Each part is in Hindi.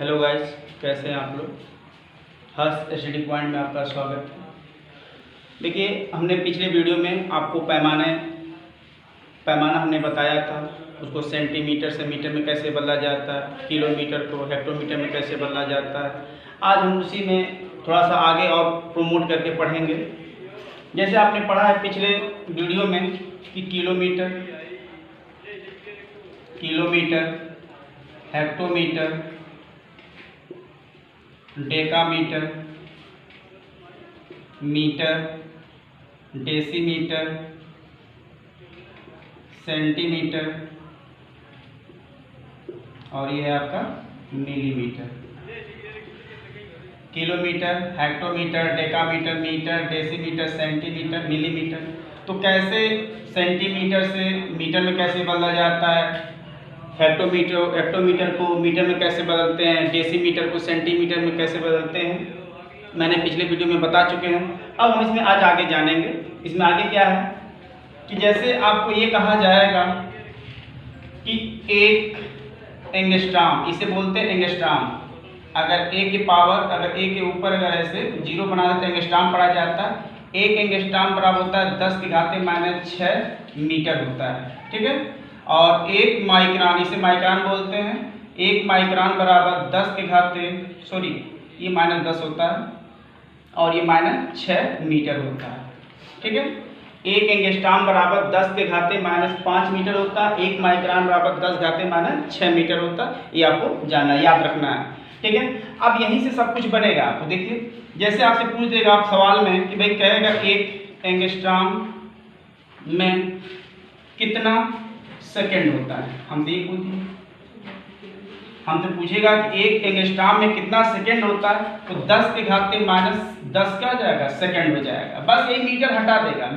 हेलो गाइस, कैसे हैं आप लोग। हर्ष स्टडी पॉइंट में आपका स्वागत है। देखिए, हमने पिछले वीडियो में आपको पैमाना हमने बताया था, उसको सेंटीमीटर से मीटर में कैसे बदला जाता है, किलोमीटर को हेक्टोमीटर में कैसे बदला जाता है। आज हम उसी में थोड़ा सा आगे और प्रोमोट करके पढ़ेंगे। जैसे आपने पढ़ा है पिछले वीडियो में कि kilometre, hectometre, decametre, metre, decimetre, centimetre और ये है आपका millimetre. Kilometre, hectometre, decametre, metre, decimetre, centimetre, millimetre. तो कैसे सेंटीमीटर से मीटर में कैसे बदला जाता है, हेक्टोमीटर को मीटर में कैसे बदलते हैं, डेसीमीटर को सेंटीमीटर में कैसे बदलते हैं, मैंने पिछले वीडियो में बता चुके हैं। अब हम इसमें आज आगे जानेंगे। इसमें आगे क्या है कि जैसे आपको ये कहा जाएगा कि एक एंगस्ट्राम, इसे बोलते हैं एंगस्ट्राम। अगर ए की पावर, अगर ए के ऊपर अगर ऐसे जीरो बना देते एंगस्ट्राम पढ़ा जाता है। एक एंगस्ट्राम बराबर होता है 10⁻⁶ मीटर होता है, ठीक है। और एक माइक्रान, इसे माइक्रान बोलते हैं। एक माइक्रान बराबर 10⁻, ये -10 होता है और ये -6 मीटर होता है, ठीक है। एक एंगस्ट्राम बराबर 10⁻⁻5 मीटर होता है। एक माइक्रान बराबर 10⁻⁶ मीटर होता है। ये आपको जानना, याद रखना है, ठीक है। अब यहीं से सब कुछ बनेगा। आपको देखिए, जैसे आपसे पूछ देगा आप सवाल में कि भाई कहेगा एक एंगस्ट्राम में कितना सेकंड होता है। हमसे ये पूछिए, हमसे पूछेगा कि एक एंगस्ट्राम में कितना सेकंड होता है, तो 10⁻⁻10 क्या हो जाएगा, सेकंड हो जाएगा। बस ये मीटर हटा देगा,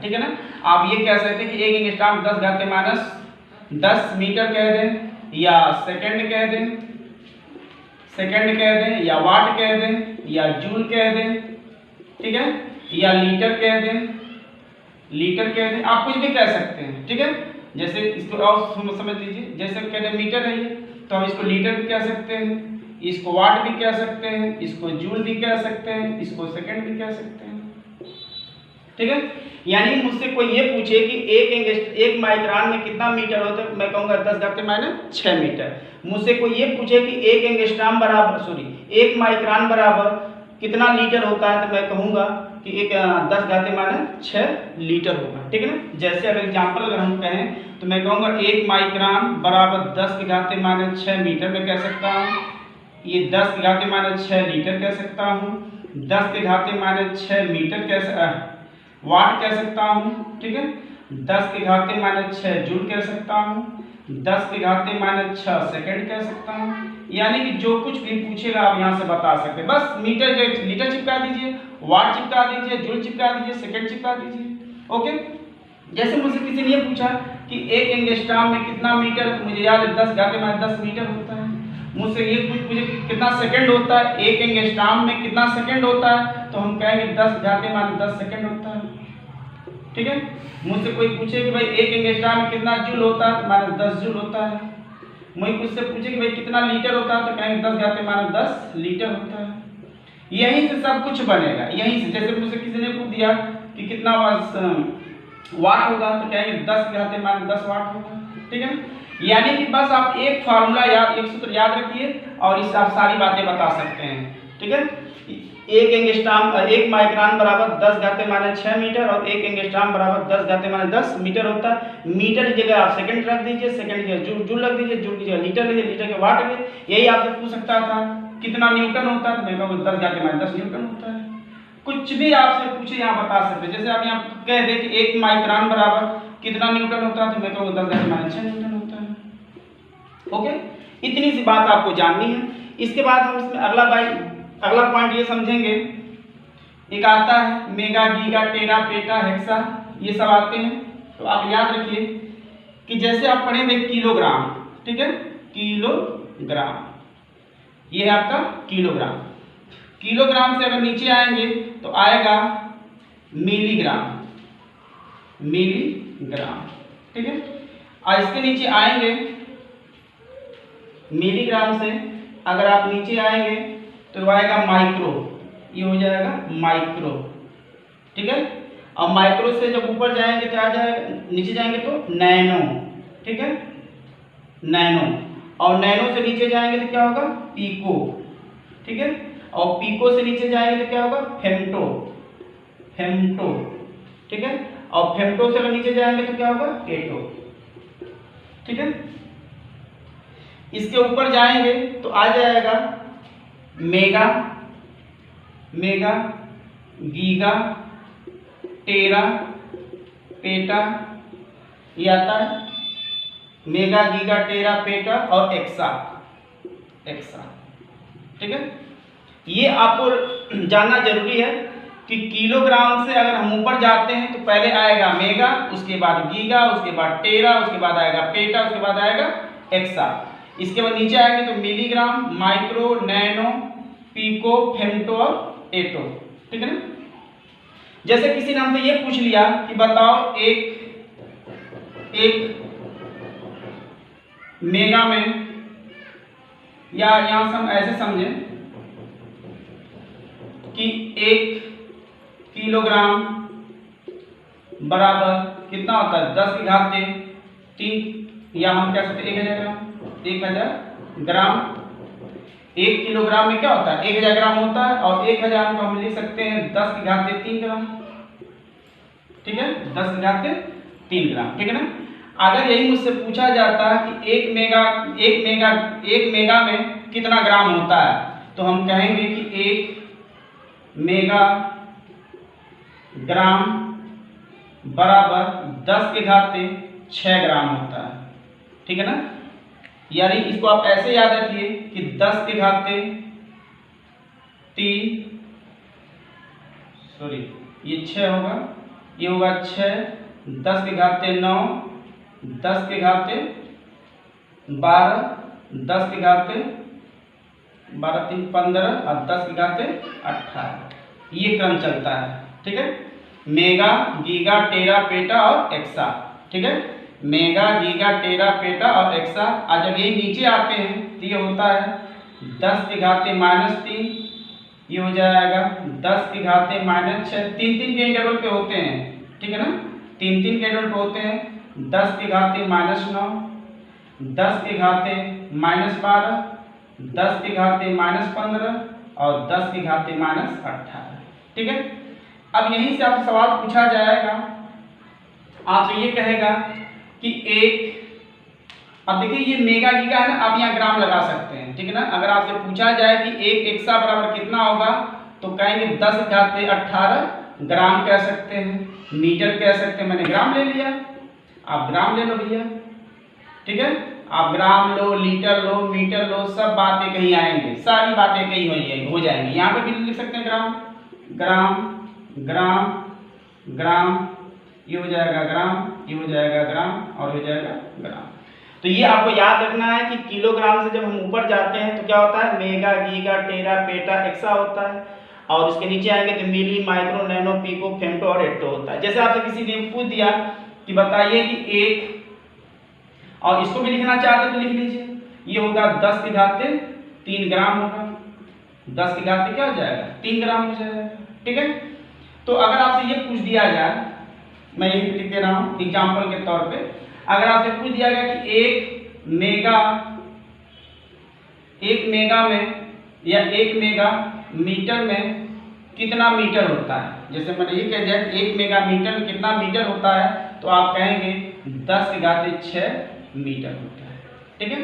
ठीक है ना। आप ये कह सकते हैं कि एक एंगस्ट्राम 10⁻10 मीटर कह दें, या सेकंड कह दें, या वाट कह दें, या जूल कह दें, ठीक है, या लीटर कह दें, आप कुछ भी कह सकते हैं, ठीक है। जैसे इसको और समझ लीजिए, जैसे कहते हैं मीटर है ये, तो हम इसको लीटर भी कह सकते हैं, इसको वाट भी कह सकते हैं, इसको जूल भी कह सकते हैं, इसको सेकंड भी कह सकते हैं, ठीक है। यानी मुझसे कोई ये पूछे कि एक माइक्रान में कितना मीटर होता है, मैं कहूँगा 10⁻⁶ मीटर। मुझसे कोई ये पूछे कि एक एंगस्ट्राम बराबर एक माइक्रान बराबर कितना लीटर होता है, तो मैं कहूँगा कि एक 10⁻⁶ लीटर होगा, ठीक है ना। जैसे अगर एग्जाम्पल अगर हम कहें तो मैं कहूँगा एक माइक्रान बराबर 10⁻⁶ मीटर में कह सकता हूँ, ये 10⁻⁶ लीटर कह सकता हूँ, 10⁻⁶ मीटर वाट कह सकता हूँ, ठीक है। 10⁻⁶ जूल कह सकता हूँ, 10⁻⁶ सेकंड कह सकता हूँ। यानी कि जो कुछ भी पूछेगा आप यहाँ से बता सकते हैं। बस लीटर चिपका दीजिए, वाट चिपका दीजिए, जूल चिपका दीजिए, सेकंड चिपका दीजिए, ओके। जैसे मुझसे किसी ने ये पूछा कि एक एंगस्ट्राम में कितना मीटर है, तो मुझे याद है 10⁻10 मीटर होता है। मुझसे ये पूछे कि कितना सेकंड होता है, एक एंगस्ट्राम में कितना सेकंड होता है, तो हम कहेंगे 10⁻10 सेकंड होता है, ठीक है। मुझसे कोई पूछे कि भाई एक एंगस्ट्राम में कितना जूल होता है, तो -10 जूल होता है। मुझसे पूछे कि भाई कितना लीटर होता है, तो कहेंगे 10⁻10 लीटर होता है। यहीं से सब कुछ बनेगा, यहीं से। जैसे मुझसे किसी ने पूछ दिया कि कितना वाट होगा, तो कहेंगे 10⁻10 वाट होगा, ठीक है। यानी कि बस आप एक फार्मूला एक सूत्र याद रखिए और इससे आप सारी बातें बता सकते हैं, ठीक है। एक माइक्रान बराबर 10⁻⁶ मीटर और एक एंगस्ट्राम बराबर 10⁻10 मीटर होता है। मीटर की जगह आप सेकंड रख दीजिए, सेकंड की जगह जूल रख दीजिए, जूल की जगह लीटर लीजिए, लीटर के वाट लीजिए। यही आपसे पूछ सकता था कितना न्यूटन होता है, तो मैं कहूँगा 10⁻10 न्यूटन होता है। कुछ भी आपसे पूछे यहाँ बता सकते हैं। जैसे आप यहाँ कह दें कि एक माइक्रान बराबर कितना न्यूटन होता है, तो मैं कहूँगा 10⁻6 न्यूटन होता है, ओके। इतनी सी बात आपको जाननी है। इसके बाद हम इसमें अगला पॉइंट ये समझेंगे। एक आता है मेगा, गीगा, टेरा, पेटा, हेक्सा, ये सब आते हैं। तो आप याद रखिए कि जैसे आप पढ़ेंगे किलोग्राम, ठीक है, किलोग्राम, ये है आपका किलोग्राम। किलोग्राम से अगर नीचे आएंगे तो आएगा मिलीग्राम, ठीक है। और इसके नीचे आएंगे मिलीग्राम से अगर आप नीचे आएंगे तो आएगा माइक्रो, ये हो जाएगा माइक्रो, ठीक है। और माइक्रो से जब ऊपर जाएंगे तो आ जाएगा, नीचे जाएंगे तो नैनो, ठीक है, नैनो। और नैनो से नीचे जाएंगे तो क्या होगा, पीको, ठीक है। और पीको से नीचे जाएंगे तो क्या होगा, फेम्टो, फेम्टो, ठीक है। और फेम्टो से अगर नीचे जाएंगे तो क्या होगा, एटो, ठीक है। इसके ऊपर जाएंगे तो आ जाएगा मेगा, मेगा, गीगा, टेरा, पेटा, ये आता है मेगा, गीगा, टेरा, पेटा और एक्सा, एक्सा, ठीक है। ये आपको जानना जरूरी है कि किलोग्राम से अगर हम ऊपर जाते हैं तो पहले आएगा मेगा, उसके बाद गीगा, उसके बाद टेरा, उसके बाद आएगा पेटा, उसके बाद आएगा एक्सा। इसके बाद नीचे आएंगे तो milligram, micro, nano, pico, femto और एटो, ठीक है ना। जैसे किसी ने हमसे ये पूछ लिया कि बताओ एक मेगा में, या यहां से हम ऐसे समझें कि 1 किलोग्राम बराबर कितना होता है, 10 की घात 3, या हम कह सकते हैं 1000 ग्राम, 1000 ग्राम। 1 किलोग्राम में क्या होता है, 1000 ग्राम होता है, और 1000 को हम लिख सकते हैं 10 की घात 3 ग्राम, ठीक है, 10 की घात 3 ग्राम, ठीक है ना। अगर यही मुझसे पूछा जाता है कि 1 मेगा में कितना ग्राम होता है, तो हम कहेंगे कि 1 मेगा ग्राम बराबर 10 की घात 6 ग्राम होता है, ठीक है ना। यानी इसको आप ऐसे याद रखिए कि 10 की घात 3, सॉरी ये 6 होगा, ये होगा 6, 10 की घात 9, 10 की घात 12, 10 की घात 12 3 15 और 10 की घात 18, ये क्रम चलता है, ठीक है। मेगा, गीगा, टेरा, पेटा और एक्सा, ठीक है। मेगा, गीगा, टेरा, पेटा और एक्सा। और जब ये नीचे आते हैं तो ये होता है 10 की घात -3, ये हो जाएगा 10 की घात -6, 3 के इंटरवल पे होते हैं, ठीक है ना, 3 के इंटरवल पे होते हैं। 10 की घात -9, 10 की घात -12, 10 की घात -15 और 10 की घात -18, ठीक है। अब यहीं से आपसे सवाल पूछा जाएगा, आपसे ये कहेगा कि अब देखिए ये मेगा गीगा है ना, आप यहाँ ग्राम लगा सकते हैं, ठीक है ना। अगर आपसे पूछा जाए कि 1 एक्सा बराबर कितना होगा, तो कहेंगे 10 की घात 18 ग्राम कह सकते हैं, मीटर कह सकते हैं। मैंने ग्राम ले लिया, आप ग्राम ले लो भैया, ठीक है। आप ग्राम लो, लीटर लो, मीटर लो, सब बातें कहीं आएंगे, सारी बातें कहीं हो जाएंगी। यहाँ पे भी लिख सकते हैं ग्राम, ग्राम, ग्राम, ग्राम, ये हो जाएगा ग्राम, ये हो जाएगा ग्राम और हो जाएगा ग्राम। तो ये आपको याद रखना है कि किलोग्राम से जब हम ऊपर जाते हैं तो क्या होता है, मेगा, गीगा, टेरा, पेटा, एक्सा होता है, और उसके नीचे आएंगे तो मिली, माइक्रो, नैनो, पीको, फेम्टो और एट्टो होता है। जैसे आपसे किसी ने पूछ दिया कि बताइए कि 1, और इसको भी लिखना चाहते तो लिख लीजिए, ये होगा 10 की घात 3 ग्राम होगा, 10 की घात क्या हो जाएगा, 3 ग्राम हो जाएगा, ठीक है। तो अगर आपसे ये पूछ दिया जाए, मैं यही लिख दे रहा हूँ एग्जाम्पल के तौर पे, अगर आपसे पूछ दिया गया कि 1 मेगा में या 1 मेगा मीटर में कितना मीटर होता है, जैसे मैंने ये कह दिया कि 1 मेगा मीटर में कितना मीटर होता है, तो आप कहेंगे 10 की घात 6 मीटर होता है, ठीक है।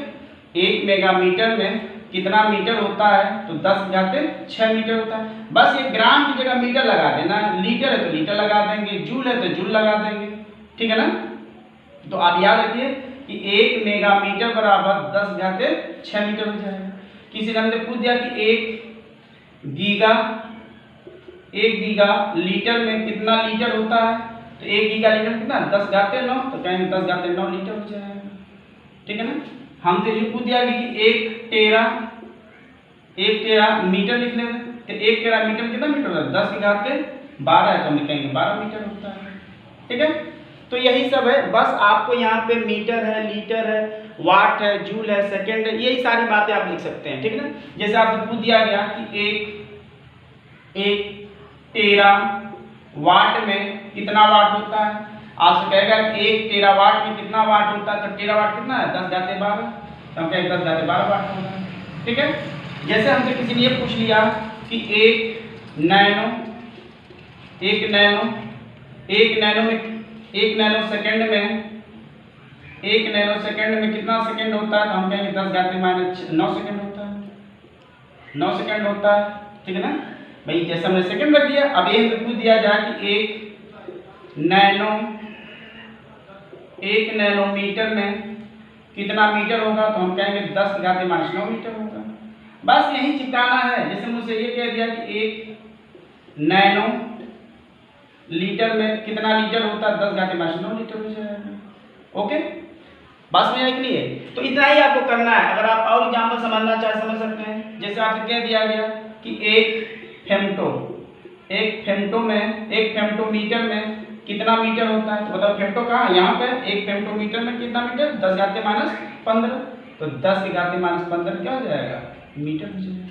1 मेगा मीटर में कितना मीटर होता है, तो 10 की घात 6 मीटर होता है। बस ये ग्राम की जगह मीटर लगा देना, लीटर है तो लीटर लगा देंगे, जूल है तो जूल लगा देंगे, ठीक है ना। तो आप याद रखिए कि 1 मेगा मीटर बराबर 10 की घात 6 मीटर हो जाएगा। किसी ने हमने पूछ दिया कि 1 गीगा लीटर में कितना लीटर होता है, तो 1 गीगा लीटर कितना, 10 की घात 9, तो कहेंगे 10 की घात 9 लीटर हो जाएगा, ठीक है ना। हमसे ये पूछ दिया कि 1 टेरा मीटर लिख लेंगे, तो 1 टेरा मीटर कितना मीटर होता है, 10 की घात 12 है, तो हम लिखेंगे 12 मीटर होता है, ठीक है। तो यही सब है, बस आपको यहाँ पे मीटर है, लीटर है, वाट है, जूल है, सेकंड है, यही सारी बातें आप लिख सकते हैं, ठीक है ना। जैसे आपसे पूछ दिया गया कि एक टेरा वाट में कितना वाट होता है, आपसे कहेगा कि 1 टेरा वाट में कितना वाट होता है, तो टेरा वाट कितना है 10⁻12, तो हम कहेंगे 10⁻12 वाट होगा, ठीक है। जैसे हमसे किसी ने ये पूछ लिया कि एक नैनो सेकंड में कितना सेकंड होता है, तो हम कहेंगे 10⁻9 सेकंड होता है, 9 सेकंड होता है, ठीक है ना भाई। जैसे हमने सेकंड रख दिया, अब ये पूछ दिया जाए कि एक नैनोमीटर में कितना मीटर होगा, तो हम कहेंगे 10⁻9 मीटर होगा। बस यही चिपकाना है। जैसे मुझसे ये कह दिया कि 1 नैनो लीटर में कितना लीटर होता है, 10⁻9 लीटर हो जाएगा। ओके, बस में है कि नहीं है। तो इतना ही आपको करना है। अगर आप और एग्जाम्पल समझना चाहे समझ सकते हैं। जैसे आपसे कह दिया गया कि एक फेम्टोमीटर में कितना मीटर होता है, तो बताओ फेम्टो कहाँ है, यहाँ पे। एक फेम्टोमीटर में कितना मीटर, 10⁻15, तो 10⁻15 क्या हो जाएगा, मीटर हो जाएगा।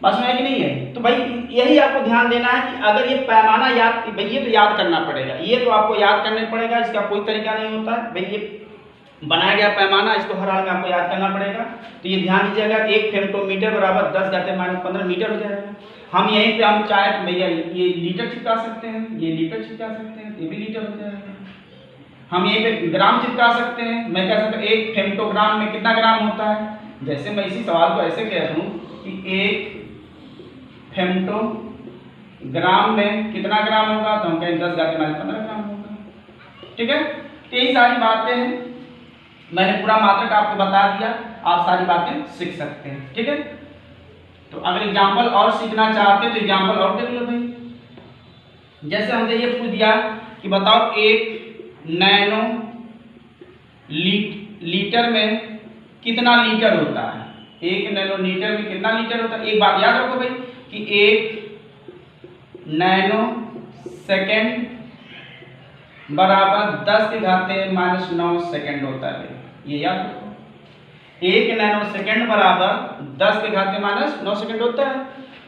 बस में है कि नहीं है। तो भाई यही आपको ध्यान देना है कि अगर ये पैमाना याद, भाई ये तो याद करना पड़ेगा, ये तो आपको याद करना पड़ेगा, इसका कोई तरीका नहीं होता है भाई। ये बनाया गया पैमाना, इसको हर हाल में आपको याद करना पड़ेगा। तो ये ध्यान दीजिएगा, एक फेम्टोमीटर बराबर 10⁻15 मीटर हो जाएगा। हम यहीं पे हम चाहे तो भैया ये लीटर चिपका सकते हैं, ये लीटर चिपका सकते हैं, ये भी लीटर हो जाएगा। हम यहीं पे ग्राम चिपका सकते हैं। मैं कह सकता हूँ एक फेम्टोग्राम में कितना ग्राम होता है। जैसे मैं इसी सवाल को ऐसे कह दूँ कि एक फेम्टोग्राम में कितना ग्राम होगा, तो हम कहें 10⁻15 ग्राम होगा, ठीक है। तो यही सारी बातें हैं, मैंने पूरा मात्रक आपको बता दिया, आप सारी बातें सीख सकते हैं, ठीक है। तो अगर एग्जाम्पल और सीखना चाहते हैं तो एग्जाम्पल और देख लो भाई। जैसे हमसे ये पूछ दिया कि बताओ एक नैनो लीटर में कितना लीटर होता है, एक नैनो लीटर में कितना लीटर होता है। एक बात याद रखो भाई कि एक नैनो सेकेंड बराबर 10⁻9 सेकेंड होता है, ये याद रखो। एक नैनो सेकेंड बराबर 10⁻9 सेकेंड होता है।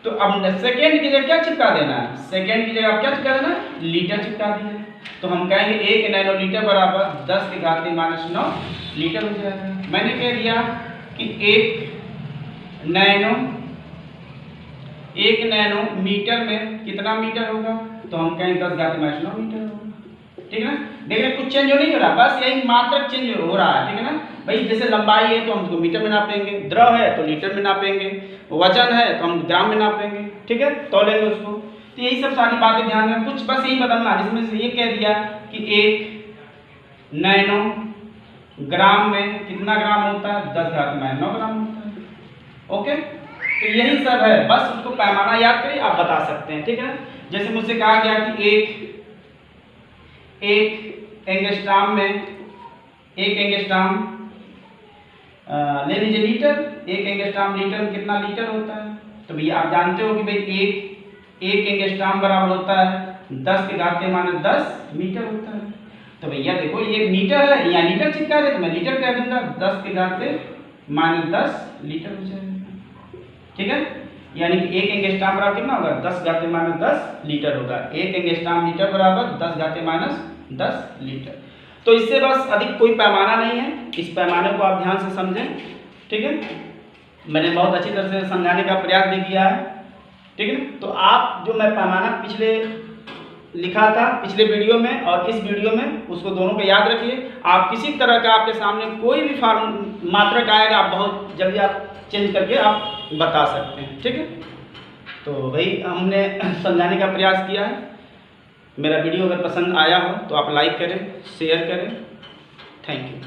तो अब सेकेंड की जगह क्या चिपका देना है, सेकेंड की जगह आप क्या चिपका देना, लीटर चिपका दिया। तो हम कहेंगे एक नैनो लीटर बराबर 10⁻9 लीटर हो जाएगा। मैंने कह दिया कि एक नैनो मीटर में कितना मीटर होगा, तो हम कहेंगे 10⁻9 मीटर होगा, ठीक है ना। देखिए कुछ चेंज नहीं हो रहा, बस यही मात्रक चेंज हो रहा है, ठीक है ना भाई। जैसे लंबाई है तो हम उसको मीटर में नापेंगे, द्रव है तो लीटर में नापेंगे, वजन है तो हम ग्राम में नापेंगे, ठीक है, तौलेंगे उसको। तो यही सब सारी बातें ध्यान में, कुछ बस यही बदलना। जिसमें से ये कह दिया कि एक नैनो ग्राम में कितना ग्राम होता है, 10⁻9 ग्राम होता है। ओके, तो यही सब है, बस उसको पैमाना याद करिए, आप बता सकते हैं, ठीक है। जैसे मुझसे कहा गया कि एक एंगस्ट्राम ले लीजिए लीटर, एक एंगस्ट्राम लीटर में कितना लीटर होता है। तो भैया आप जानते हो कि भाई एक एंगस्ट्राम बराबर होता है 10⁻10 मीटर होता है। तो भैया देखो ये मीटर है, यहाँ लीटर चिपका रहे, तो मैं लीटर कह दूंगा, 10⁻10 लीटर हो जाएगा, ठीक है। यानी कि एक एंगस्ट्राम बराबर कितना होगा, 10⁻10 लीटर होगा। एक एंगस्ट्राम लीटर बराबर 10⁻10 लीटर। तो इससे बस अधिक कोई पैमाना नहीं है, इस पैमाने को आप ध्यान से समझें, ठीक है। मैंने बहुत अच्छी तरह से समझाने का प्रयास भी किया है, ठीक है। तो आप जो मैं पैमाना पिछले लिखा था पिछले वीडियो में और इस वीडियो में, उसको दोनों को याद रखिए। आप किसी तरह का आपके सामने कोई भी मात्रक आएगा, आप बहुत जल्दी आप चेंज करके आप बता सकते हैं, ठीक है। तो भाई हमने समझाने का प्रयास किया है। मेरा वीडियो अगर पसंद आया हो तो आप लाइक करें, शेयर करें। Thank you.